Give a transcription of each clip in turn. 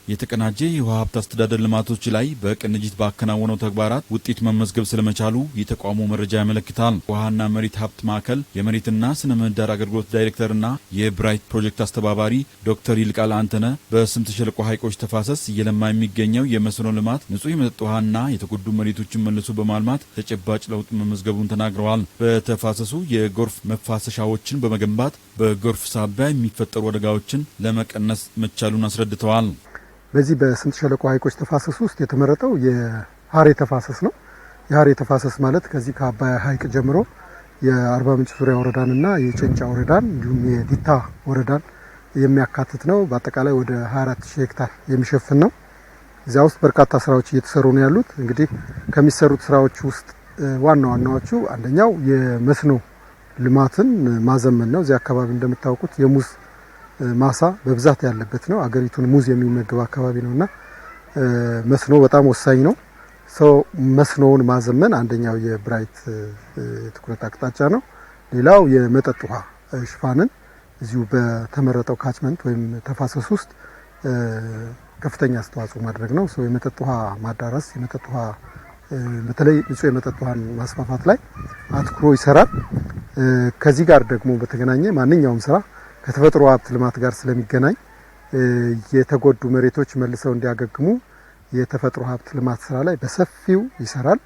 የተቀናጀ የውሃ ሀብት አስተዳደር ልማቶች ላይ በቅንጅት ባከናወነው ተግባራት ውጤት መመዝገብ ስለመቻሉ የተቋሙ መረጃ ያመለክታል። ውሃና መሬት ሀብት ማዕከል የመሬትና ስነ ምህዳር አገልግሎት ዳይሬክተርና የብራይት ፕሮጀክት አስተባባሪ ዶክተር ይልቃል አንተነ በስምጥ ሸለቆ ሐይቆች ተፋሰስ እየለማ የሚገኘው የመስኖ ልማት ንጹህ የመጠጥ ውሃና የተጎዱ መሬቶችን መልሶ በማልማት ተጨባጭ ለውጥ መመዝገቡን ተናግረዋል። በተፋሰሱ የጎርፍ መፋሰሻዎችን በመገንባት በጎርፍ ሳቢያ የሚፈጠሩ አደጋዎችን ለመቀነስ መቻሉን አስረድተዋል። በዚህ በስምጥ ሸለቆ ሐይቆች ተፋሰስ ውስጥ የተመረጠው የሐሬ ተፋሰስ ነው። የሐሬ ተፋሰስ ማለት ከዚህ ከአባይ ሐይቅ ጀምሮ የአርባ ምንጭ ዙሪያ ወረዳንና የጨንጫ ወረዳን እንዲሁም የዲታ ወረዳን የሚያካትት ነው። በአጠቃላይ ወደ 24000 ሄክታር የሚሸፍን ነው። እዚያ ውስጥ በርካታ ስራዎች እየተሰሩ ነው ያሉት። እንግዲህ ከሚሰሩት ስራዎች ውስጥ ዋና ዋናዎቹ አንደኛው የመስኖ ልማትን ማዘመን ነው። እዚህ አካባቢ እንደምታውቁት የሙዝ ማሳ በብዛት ያለበት ነው። አገሪቱን ሙዝ የሚመገብ አካባቢ ነውና መስኖ በጣም ወሳኝ ነው። መስኖውን ማዘመን አንደኛው የብራይት ትኩረት አቅጣጫ ነው። ሌላው የመጠጥ ውሃ ሽፋንን እዚሁ በተመረጠው ካችመንት ወይም ተፋሰስ ውስጥ ከፍተኛ አስተዋጽኦ ማድረግ ነው። የመጠጥ ውሃ ማዳረስ፣ የመጠጥ ውሃ በተለይ ንጹህ የመጠጥ ውሃን ማስፋፋት ላይ አትኩሮ ይሰራል። ከዚህ ጋር ደግሞ በተገናኘ ማንኛውም ስራ ከተፈጥሮ ሀብት ልማት ጋር ስለሚገናኝ የተጎዱ መሬቶች መልሰው እንዲያገግሙ የተፈጥሮ ሀብት ልማት ስራ ላይ በሰፊው ይሰራል፣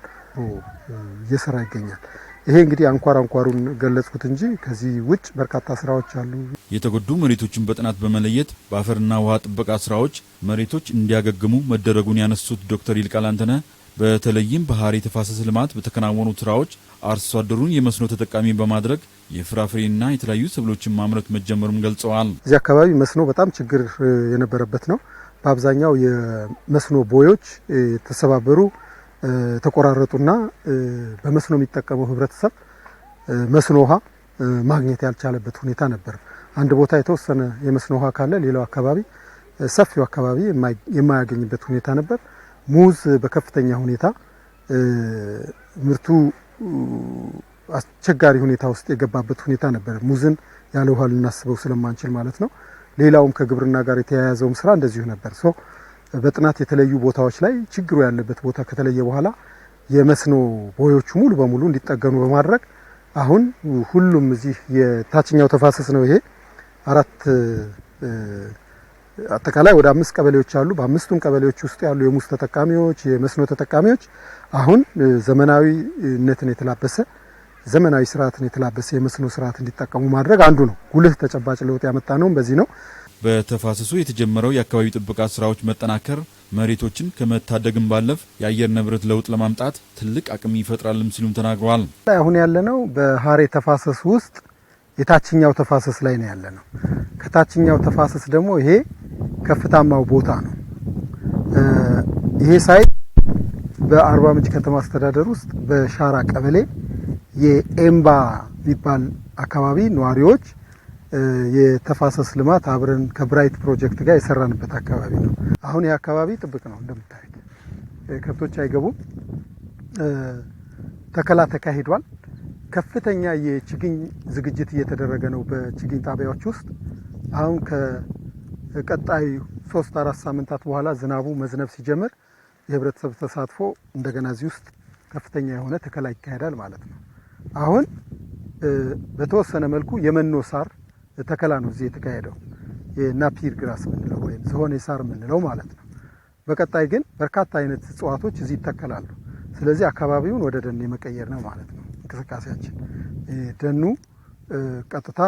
እየሰራ ይገኛል። ይሄ እንግዲህ አንኳሩን ገለጽኩት እንጂ ከዚህ ውጭ በርካታ ስራዎች አሉ። የተጎዱ መሬቶችን በጥናት በመለየት በአፈርና ውሃ ጥበቃ ስራዎች መሬቶች እንዲያገግሙ መደረጉን ያነሱት ዶክተር ይልቃል አንተነ በተለይም በሐሬ ተፋሰስ ልማት በተከናወኑ ስራዎች አርሶ አደሩን የመስኖ ተጠቃሚ በማድረግ የፍራፍሬና የተለያዩ ሰብሎችን ማምረት መጀመሩን ገልጸዋል። እዚህ አካባቢ መስኖ በጣም ችግር የነበረበት ነው። በአብዛኛው የመስኖ ቦዮች ተሰባበሩ፣ ተቆራረጡና በመስኖ የሚጠቀመው ህብረተሰብ መስኖ ውሃ ማግኘት ያልቻለበት ሁኔታ ነበር። አንድ ቦታ የተወሰነ የመስኖ ውሃ ካለ ሌላው አካባቢ ሰፊው አካባቢ የማያገኝበት ሁኔታ ነበር። ሙዝ በከፍተኛ ሁኔታ ምርቱ አስቸጋሪ ሁኔታ ውስጥ የገባበት ሁኔታ ነበር። ሙዝን ያለ ውሃ ልናስበው ስለማንችል ማለት ነው። ሌላውም ከግብርና ጋር የተያያዘውም ስራ እንደዚሁ ነበር። በጥናት የተለዩ ቦታዎች ላይ ችግሩ ያለበት ቦታ ከተለየ በኋላ የመስኖ ቦዮቹ ሙሉ በሙሉ እንዲጠገኑ በማድረግ አሁን ሁሉም እዚህ የታችኛው ተፋሰስ ነው። ይሄ አጠቃላይ ወደ 5 ቀበሌዎች አሉ። በአምስቱም ቀበሌዎች ውስጥ ያሉ የሙዝ ተጠቃሚዎች፣ የመስኖ ተጠቃሚዎች አሁን ዘመናዊነትን የተላበሰ ዘመናዊ ስርዓትን የተላበሰ የመስኖ ስርዓት እንዲጠቀሙ ማድረግ አንዱ ነው። ጉልህ ተጨባጭ ለውጥ ያመጣ ነው። በዚህ ነው በተፋሰሱ የተጀመረው የአካባቢ ጥበቃ ስራዎች መጠናከር መሬቶችን ከመታደግም ባለፍ የአየር ንብረት ለውጥ ለማምጣት ትልቅ አቅም ይፈጥራልም ሲሉም ተናግረዋል። አሁን ያለነው በሐሬ ተፋሰስ ውስጥ የታችኛው ተፋሰስ ላይ ነው ያለነው። ከታችኛው ተፋሰስ ደግሞ ይሄ ከፍታማው ቦታ ነው። ይሄ ሳይት በአርባ ምንጭ ከተማ አስተዳደር ውስጥ በሻራ ቀበሌ የኤምባ የሚባል አካባቢ ነዋሪዎች የተፋሰስ ልማት አብረን ከብራይት ፕሮጀክት ጋር የሰራንበት አካባቢ ነው። አሁን ይህ አካባቢ ጥብቅ ነው። እንደምታዩት ከብቶች አይገቡም። ተከላ ተካሂዷል። ከፍተኛ የችግኝ ዝግጅት እየተደረገ ነው በችግኝ ጣቢያዎች ውስጥ። አሁን ከቀጣይ 3-4 ሳምንታት በኋላ ዝናቡ መዝነብ ሲጀምር የህብረተሰብ ተሳትፎ እንደገና እዚህ ውስጥ ከፍተኛ የሆነ ተከላ ይካሄዳል ማለት ነው። አሁን በተወሰነ መልኩ የመኖ ሳር ተከላ ነው እዚህ የተካሄደው፣ የናፒር ግራስ የምንለው ወይም ዝሆኔ ሳር የምንለው ማለት ነው። በቀጣይ ግን በርካታ አይነት እጽዋቶች እዚህ ይተከላሉ። ስለዚህ አካባቢውን ወደ ደን የመቀየር ነው ማለት ነው እንቅስቃሴያችን። ደኑ ቀጥታ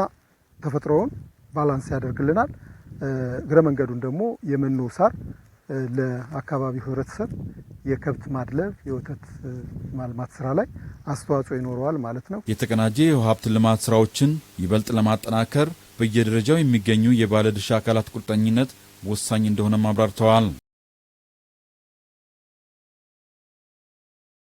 ተፈጥሮውን ባላንስ ያደርግልናል። እግረ መንገዱን ደግሞ የመኖ ሳር ለአካባቢው ህብረተሰብ የከብት ማድለብ የወተት ማልማት ስራ ላይ አስተዋጽኦ ይኖረዋል ማለት ነው። የተቀናጀ የውሃ ሀብት ልማት ስራዎችን ይበልጥ ለማጠናከር በየደረጃው የሚገኙ የባለድርሻ አካላት ቁርጠኝነት ወሳኝ እንደሆነ አብራርተዋል።